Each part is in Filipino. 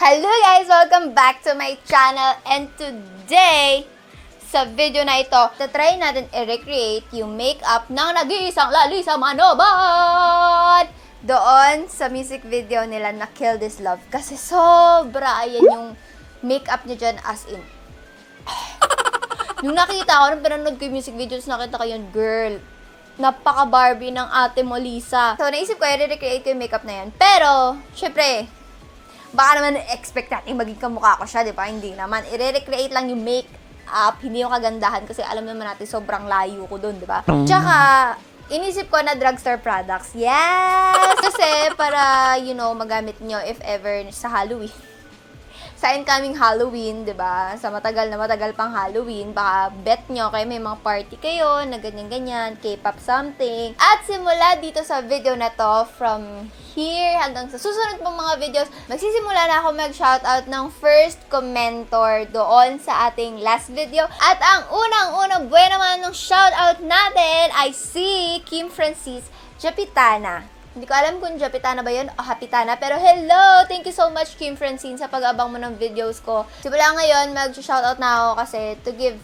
Hello guys! Welcome back to my channel, and today, sa video na ito, tatry natin i-recreate yung makeup ng nag-iisang LALISA manobat doon sa music video nila na Kill This Love. Kasi sobra, ayan yung makeup niya dyan as in. Nung nakita ko, nung pinanood ko yung music videos, nakita ko yun, girl, napaka-Barbie ng ate mo, Lisa. So, naisip ko, i-recreate ko yung makeup na yan. Pero, syempre, baka naman expect natin maging kamukha ko siya, di ba? Hindi naman. I-recreate lang yung makeup, hindi yung kagandahan kasi alam naman natin sobrang layo ko dun, di ba? Tsaka, inisip ko na drugstore products. Yes! Kasi para, you know, magamit nyo if ever sa Halloween. Sa incoming Halloween, di ba? Sa matagal pang Halloween, baka bet nyo kayo may mga party kayo na ganyan-ganyan, K-pop something. At simula dito sa video na to, from here hanggang sa susunod pong mga videos, magsisimula na ako mag-shoutout ng first commentor doon sa ating last video. At ang unang-unang buwan naman ng shoutout natin ay si Kim Francis Japitana. Hindi ko alam kung Japitana ba yun o Hapitana. Pero hello! Thank you so much, Kim Francine, sa pag-abang mo ng videos ko. Simula ngayon, mag-shoutout na ako kasi to give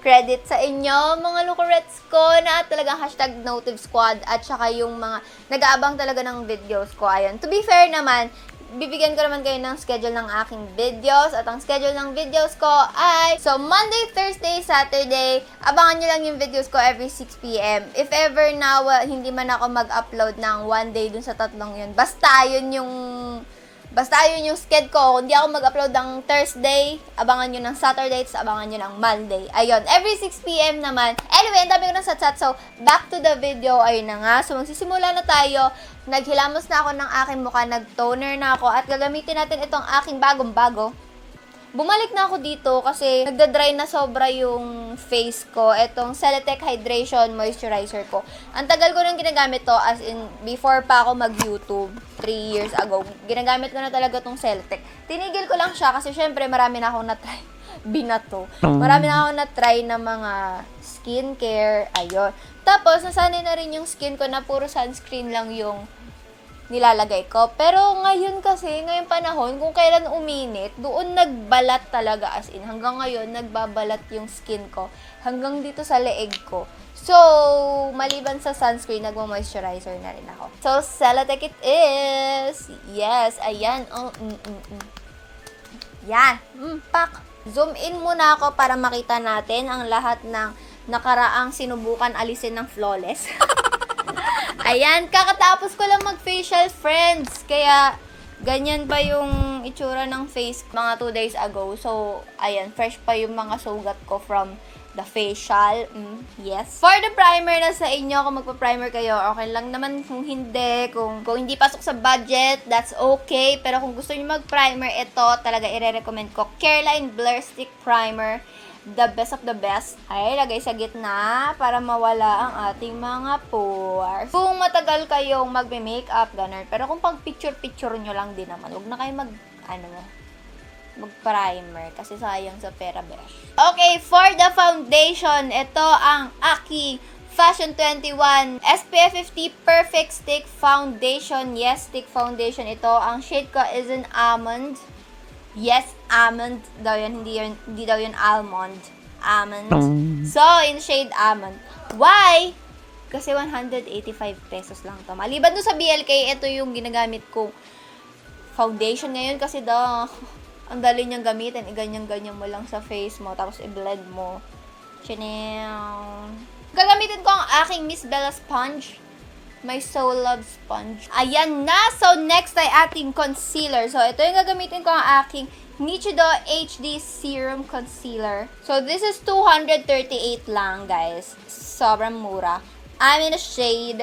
credit sa inyo, mga loukarets ko, na talagang hashtag Notive Squad at saka yung mga nag-aabang talaga ng videos ko. Ayun. To be fair naman, bibigyan ko naman kayo ng schedule ng aking videos at ang schedule ng videos ko ay so Monday, Thursday, Saturday. Abangan nyo lang yung videos ko every 6 PM. If ever na hindi man ako mag-upload ng one day dun sa tatlong yun, basta yun yung schedule ko. Kung hindi ako mag-upload ng Thursday, abangan nyo ng Saturday, tapos abangan nyo ng Monday. Ayun, every 6 PM naman. Anyway, ang dami ko ng sat-sat. So, back to the video. Ayun na nga. So, magsisimula na tayo. Naghilamos na ako ng aking mukha. Nag-toner na ako. At gagamitin natin itong aking bagong-bago. Bumalik na ako dito kasi nagda-dry na sobra yung face ko. Itong Celatec Hydration Moisturizer ko. Ang tagal ko nang ginagamit to, as in before pa ako mag-YouTube 3 years ago. Ginagamit ko na talaga tong Celatec. Tinigil ko lang siya kasi syempre marami na akong na-try. Binato. Marami na akong na-try na mga skincare. Ayun. Tapos, nasanay na rin yung skin ko na puro sunscreen lang yung nilalagay ko. Pero ngayon kasi, ngayong panahon, kung kailan uminit, doon nagbalat talaga, as in. Hanggang ngayon, nagbabalat yung skin ko. Hanggang dito sa leeg ko. So, maliban sa sunscreen, nagmo-moisturizer na rin ako. So, Celatec it is! Yes, ayan. Oh, Yan. Pak! Zoom in muna ako para makita natin ang lahat ng nakaraang sinubukan alisin ng flawless. Ayan, kakatapos ko lang mag-facial, friends. Kaya, ganyan pa yung itsura ng face mga 2 days ago. So, ayan, fresh pa yung mga sugat ko from the facial. Yes. For the primer na sa inyo, kung magpa-primer kayo, okay lang naman. Kung hindi, kung hindi pasok sa budget, that's okay. Pero kung gusto niyo mag-primer, ito talaga i-recommend ko. Careline Lipstick Primer. The best of the best. Ay, lagay sa gitna para mawala ang ating mga pores. Kung matagal kayong magme-makeup, ganun. Pero kung pag picture-picture nyo lang din naman, huwag na kayo mag-primer kasi sayang sa pera, besh. Okay, for the foundation, ito ang aking Fashion 21 SPF 50 Perfect Stick Foundation. Yes, stick foundation ito. Ang shade ko is an almond. Yes, almond daw yun. Hindi daw yun almond. Almond. So, in shade almond. Why? Kasi 185 pesos lang to. Maliban doon sa BLK, ito yung ginagamit kong foundation ngayon kasi daw, ang dali niyang gamitin. Ganyan-ganyan mo lang sa face mo, tapos i-blend mo. Chanel. Gagamitin ko ang aking Miss Bella Sponge. My Soul Love Sponge. Ayan na! So, next ay ating concealer. So, ito yung gagamitin ko ang aking Nichido HD Serum Concealer. So, this is 238 lang, guys. Sobrang mura. I'm in a shade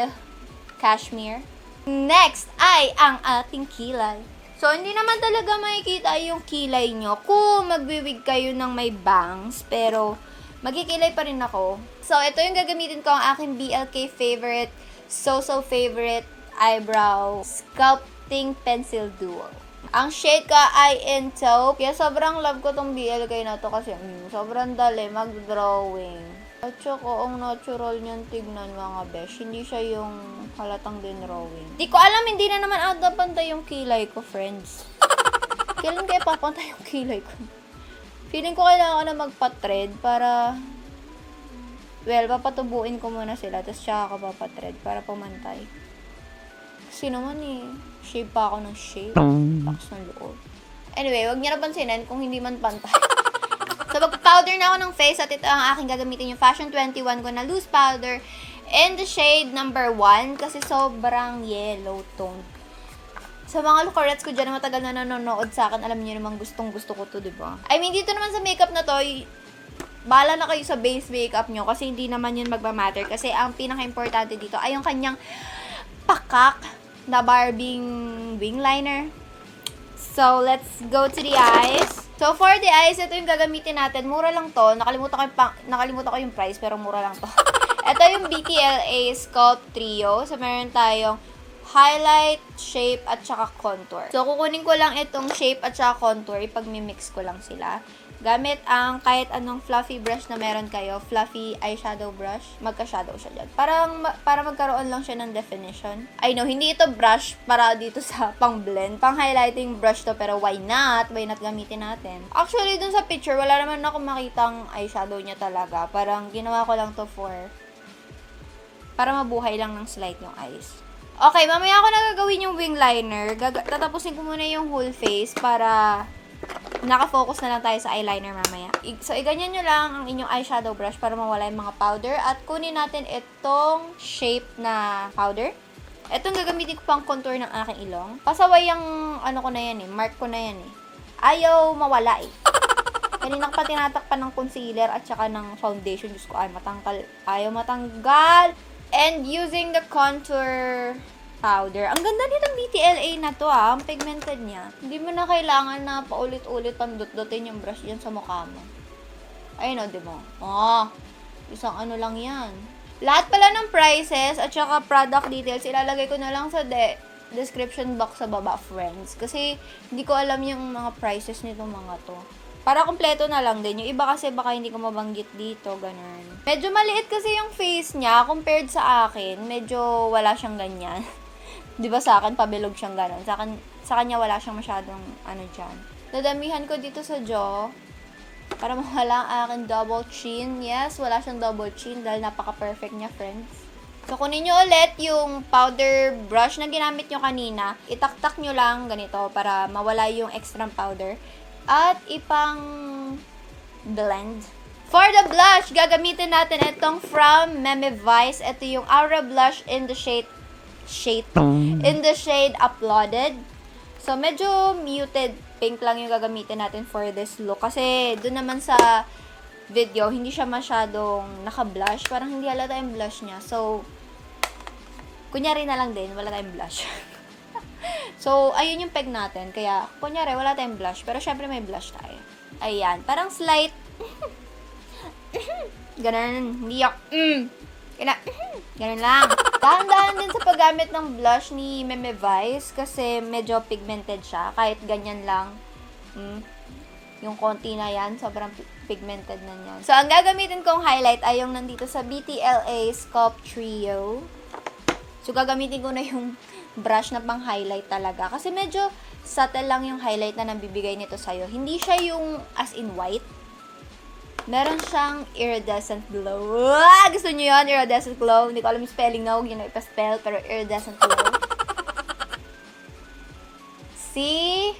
Cashmere. Next ay ang ating kilay. So, hindi naman talaga makikita yung kilay nyo kung magwiwig kayo ng may bangs. Pero, magkikilay pa rin ako. So, ito yung gagamitin ko ang aking BLK favorite, so favorite eyebrow sculpting pencil duo. Ang shade ka ay in taupe. Kaya sobrang love ko tong BLK na to kasi sobrang dali mag-drawing. At saka, ang natural niyan tignan mga besh. Hindi siya yung halatang dinrawing. Di ko alam, hindi na naman ata pantay yung kilay ko, friends. Kailan kaya papantay yung kilay ko? Feeling ko kailangan ko na magpa-thread para... Well, papatubuin ko muna sila, tapos siya ako papatread para pumantay. Kasi naman shape pa ako ng shape. Lakas ng loob. Anyway, wag niyo na pansinin kung hindi man pantay. So, mag-powder na ako ng face at ito ang aking gagamitin yung Fashion 21 ko na loose powder in the shade number 1 kasi sobrang yellow tone. Sa mga loukarets ko dyan na matagal na nanonood sa akin, alam niyo namang gustong-gusto ko to, diba? I mean, dito naman sa makeup na to, bahala na kayo sa base makeup nyo kasi hindi naman yun magmamatter. Kasi ang pinaka-importante dito ay yung kanyang pakak na Barbing wing liner. So, let's go to the eyes. So, for the eyes, ito yung gagamitin natin. Mura lang to. Nakalimutan ko yung price, pero mura lang to. Ito yung BTLA Sculpt Trio. So, meron tayong highlight, shape, at saka contour. So, kukunin ko lang itong shape at saka contour. Ipag-mix ko lang sila. Gamit ang kahit anong fluffy brush na meron kayo, fluffy eyeshadow brush, magka-shadow siya dyan. Para magkaroon lang siya ng definition. I know, hindi ito brush para dito sa pang-blend. Pang-highlighting brush to, pero why not? Why not gamitin natin? Actually, dun sa picture, wala naman ako makitang eyeshadow niya talaga. Parang ginawa ko lang to para mabuhay lang ng slight yung eyes. Okay, mamaya ako nagagawin yung wing liner. Tatapusin ko muna yung whole face para nakafocus na lang tayo sa eyeliner mamaya. So, iganyan nyo lang ang inyong eyeshadow brush para mawala yung mga powder. At kunin natin itong shape na powder. Itong gagamitin ko pang contour ng aking ilong. Pasaway yung ko na yan mark ko na yan Ayaw mawala Kanina ko pa tinatakpan ng concealer at saka ng foundation. Diyos ko, ayaw matanggal. And using the contour powder. Ang ganda nitong BTLA na to ang pigmented niya. Hindi mo na kailangan na paulit-ulit pandut-dutin yung brush yan sa mukha mo. Ayun di mo? Isang lang yan. Lahat pala ng prices at saka product details, ilalagay ko na lang sa description box sa baba, friends. Kasi hindi ko alam yung mga prices nitong mga to. Para kompleto na lang din. Yung iba kasi baka hindi ko mabanggit dito, ganun. Medyo maliit kasi yung face niya compared sa akin. Medyo wala siyang ganyan. Di ba sa akin, pabilog siyang ganun. Sa kanya wala siyang masyadong dyan. Dadamihan ko dito sa jaw. Para mawala ang aking double chin. Yes, wala siyang double chin dahil napaka-perfect niya, friends. So, kunin nyo ulit yung powder brush na ginamit nyo kanina. Itaktak nyo lang ganito para mawala yung extra powder. At ipang blend. For the blush, gagamitin natin itong from Meme Vice. Ito yung Aura Blush in the shade Uploaded. So, medyo muted pink lang yung gagamitin natin for this look. Kasi, dun naman sa video, hindi siya masyadong naka-blush. Parang hindi halata yung blush niya. So, kunyari na lang din, wala tayong blush. So, ayun yung peg natin. Kaya, kunyari, wala tayong blush. Pero, syempre, may blush tayo. Ayan. Parang slight. Ganun. Hindi yung, ganun lang. Dahan-dahan din sa paggamit ng blush ni Meme Vice. Kasi, medyo pigmented siya. Kahit ganyan lang. Yung konti na yan, sobrang pigmented na yan. So, ang gagamitin kong highlight ay yung nandito sa BTLA Sculpt Trio. So, gagamitin ko na yung brush na pang highlight talaga. Kasi medyo subtle lang yung highlight na nabibigay nito sa'yo. Hindi siya yung as in white. Meron siyang iridescent glow. Gusto nyo yun? Iridescent glow. Hindi ko alam yung spelling na. Huwag yun na ipaspell. Pero iridescent glow. See?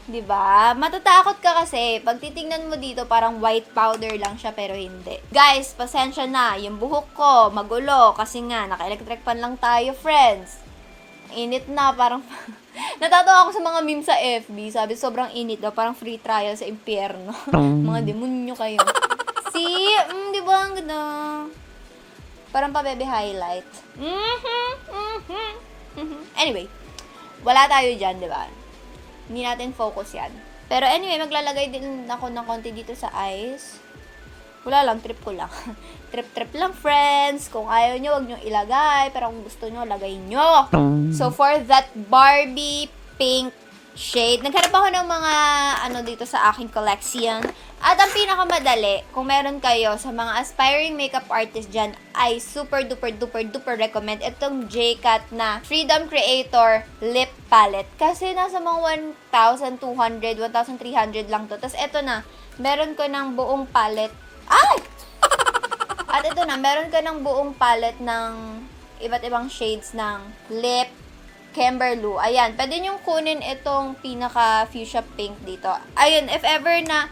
Diba? Matatakot ka kasi. Pag titingnan mo dito, parang white powder lang siya, pero hindi. Guys, pasensya na. Yung buhok ko, magulo. Kasi nga, naka-electric pan lang tayo, friends. Init na, parang... Natatawa ako sa mga meme sa FB. Sabi, sobrang init daw. Parang free trial sa impyerno. Mga demonyo kayo. See? Diba? Ang ganda. Parang pa-baby highlight. Anyway, wala tayo dyan, diba? Hindi natin focus yan. Pero anyway, maglalagay din ako ng konti dito sa eyes. Wala lang, trip ko lang. Trip lang, friends. Kung ayaw nyo, wag nyo ilagay. Pero kung gusto nyo, lagay nyo. So, for that Barbie pink shade. Naghanap ako ng mga ano dito sa aking collection. At ang pinakamadali, kung meron kayo sa mga aspiring makeup artist dyan, ay super duper recommend itong JCat na Freedom Creator Lip Palette. Kasi nasa mga 1,200, 1,300 lang to. Tapos eto na, meron ko ng buong palette. Ay! At ito na, meron ka ng buong palette ng iba't ibang shades ng lip, Kimberloo. Ayan, pwede nyo kunin itong pinaka fuchsia pink dito. Ayun, if ever na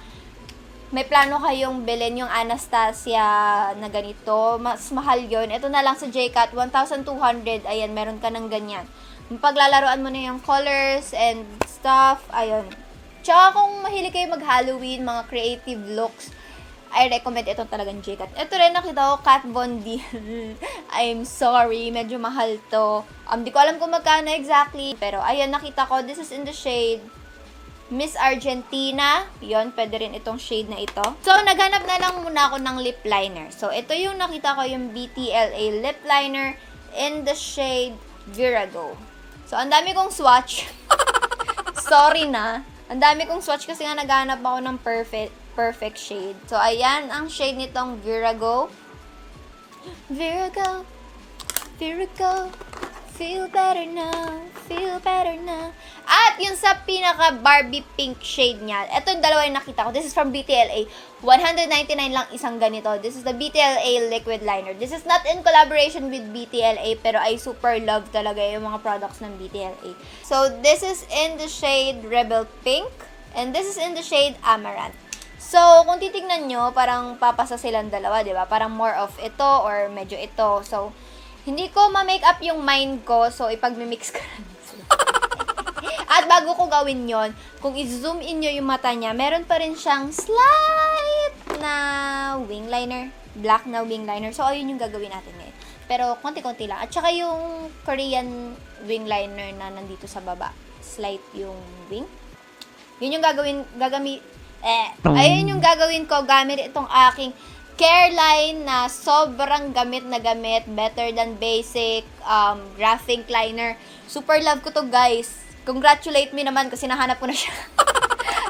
may plano kayong bilhin yung Anastasia na ganito, mas mahal yun. Ito na lang sa JCat, 1,200. Ayan, meron ka ng ganyan. Paglalaroan mo na yung colors and stuff. Ayun. Tsaka kung mahilig kayo mag-Halloween, mga creative looks, I recommend itong talagang JCat. Ito rin nakita ko, Kat Von D. I'm sorry, medyo mahal to. Di ko alam kung magkano exactly. Pero ayun, nakita ko, this is in the shade Miss Argentina. Yon, pwede rin itong shade na ito. So, naghanap na lang muna ako ng lip liner. So, ito yung nakita ko, yung BTLA lip liner in the shade Verigo. So, ang dami kong swatch. Sorry na. Ang dami kong swatch kasi nga naghanap ako ng perfect shade. So, ayan ang shade nitong Verigo. Verigo, Verigo, feel better now, feel better now. At yung sa pinaka Barbie pink shade niya, ito yung dalawa yung nakita ko. This is from BTLA. 199 lang isang ganito. This is the BTLA Liquid Liner. This is not in collaboration with BTLA, pero I super love talaga yung mga products ng BTLA. So, this is in the shade Rebel Pink, and this is in the shade Amaranth. So, kung titignan nyo, parang papasa silang dalawa, di ba? Parang more of ito or medyo ito. So, hindi ko ma-make up yung mind ko, so ipag-mix ko na sila. At bago ko gawin yon, kung i-zoom in nyo yung mata niya, meron pa rin siyang slight na wing liner. Black na wing liner. So, ayun yung gagawin natin ngayon. Pero, konti-konti lang. At saka yung Korean wing liner na nandito sa baba. Slight yung wing. Yun yung ayun yung gagawin ko gamit itong aking Careline na sobrang gamit na gamit. Better than basic graphing liner. Super love ko to, guys. Congratulate me naman kasi nahanap ko na siya.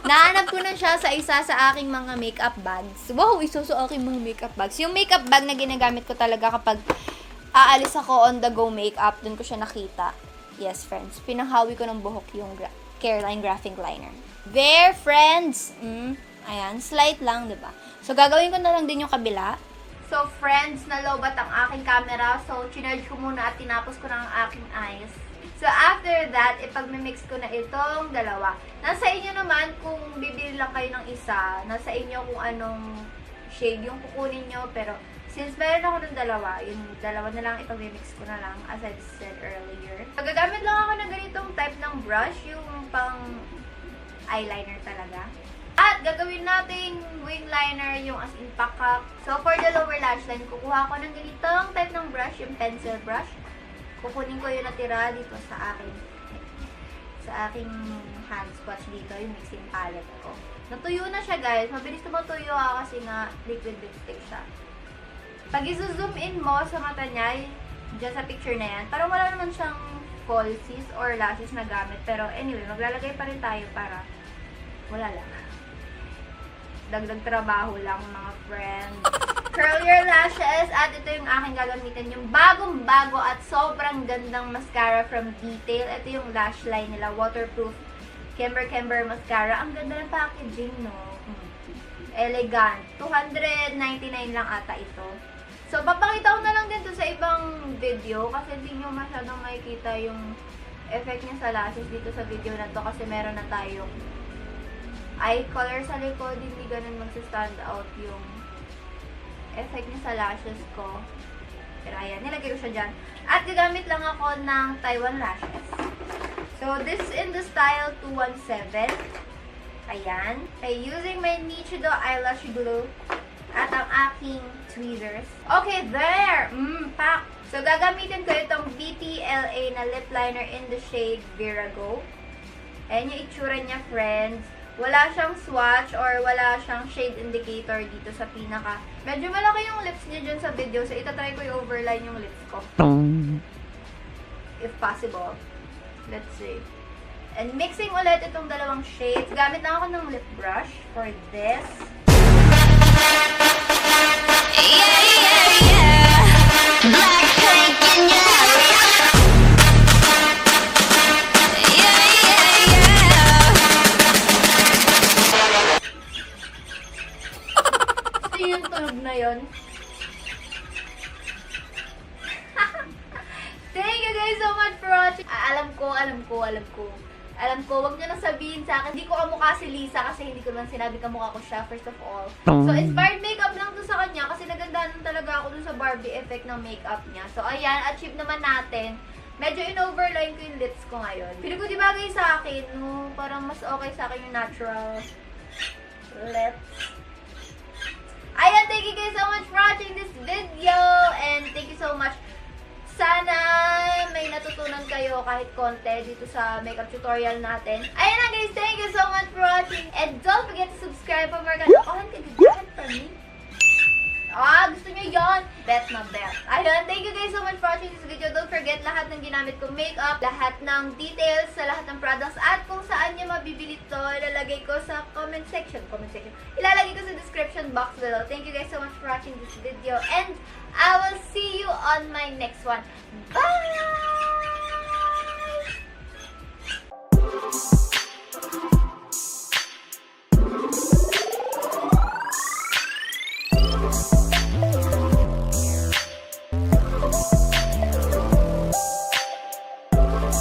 Nahanap ko na siya sa isa sa aking mga makeup bags. Wow, isa sa aking mga makeup bags. Yung makeup bag na ginagamit ko talaga kapag aalis ako on the go makeup, dun ko siya nakita. Yes, friends. Pinanghawi ko ng buhok yung Careline Graphing Liner. There, friends! Ayan, slight lang, diba? So, gagawin ko na lang din yung kabila. So, friends, nalobat ang aking camera. So, chinarge ko muna at tinapos ko na ang aking eyes. So, after that, ipag-mix ko na itong dalawa. Nasa inyo naman kung bibili lang kayo ng isa. Nasa inyo kung anong shade yung kukunin nyo. Pero, since meron ako ng dalawa, yung dalawa na lang ipag-mix ko na lang, as I said earlier. Magagamit lang ako ng ganitong type ng brush, yung pang eyeliner talaga. At gagawin nating wing liner, yung as in pakak. So, for the lower lash line, kukuha ko ng ganitong type ng brush, yung pencil brush. Kukunin ko yung natira dito sa aking hand swatch dito, yung mixing palette ko. Natuyo na siya, guys. Mabilis tumatuyo kasi nga liquid lipstick siya. Pag i-zoom in mo sa mata niya, dyan sa picture na yan, parang wala naman siyang falsies or lashes na gamit. Pero anyway, maglalagay pa rin tayo para wala lang. Dagdag trabaho lang, mga friends. Curl your lashes. At ito yung aking gagamitin. Yung bagong-bago at sobrang gandang mascara from Detail. Ito yung Lashline nila. Waterproof Kimber mascara. Ang ganda ng packaging, no? Elegant. 299 lang ata ito. So, papakita ko na lang din to sa ibang video. Kasi hindi nyo masyadong makikita yung effect niya sa lashes dito sa video na to. Kasi meron na tayong eye color sa likod, hindi ganun magsa-stand out yung effect niya sa lashes ko. Pero ayan, nilagay ko siya dyan. At gagamit lang ako ng Taiwan lashes. So, this is in the style 217. Ayan. By using my Nichido eyelash glue at ang aking tweezers. Okay, there! Pak! So, gagamitin ko itong BTLA na lip liner in the shade Verigo. Ayan yung itsura niya, friends. Wala siyang swatch or wala siyang shade indicator dito sa pinaka. Medyo malaki yung lips niya dyan sa video. So, itatry ko i-overline yung lips ko. If possible. Let's see. And mixing ulit itong dalawang shades. Gamit lang ako ng lip brush for this. Yeah, yeah, yeah. Black pink in your area. Yeah, yeah, yeah. Ito yung tunog na yun. Thank you guys so much for watching. Alam ko, wag nyo nang sabihin sa akin. Hindi ko kamukha si Lisa kasi hindi ko naman sinabi kamukha ko siya, first of all. So, inspired makeup lang to sa kanya kasi nagandahan talaga ako dun sa Barbie effect ng makeup niya. So, ayan, achieve naman natin. Medyo in-overline ko yung lips ko ngayon. Pili ko di bagay sa akin, no? Parang mas okay sa akin yung natural lips. Ayan, thank you guys so much for watching this video. And thank you so much. Sana may natutunan kayo kahit konti dito sa makeup tutorial natin. Ayan na guys, thank you so much for watching. And don't forget to subscribe for more kalokohan kagagahan from me. Gusto nyo yun? Bet na bet. Ayun, thank you guys so much for watching this video. Don't forget lahat ng ginamit kong makeup, lahat ng details sa lahat ng products, at kung saan nyo mabibili to, ilalagay ko sa comment section. Ilalagay ko sa description box below. Thank you guys so much for watching this video. And I will see you on my next one. Bye!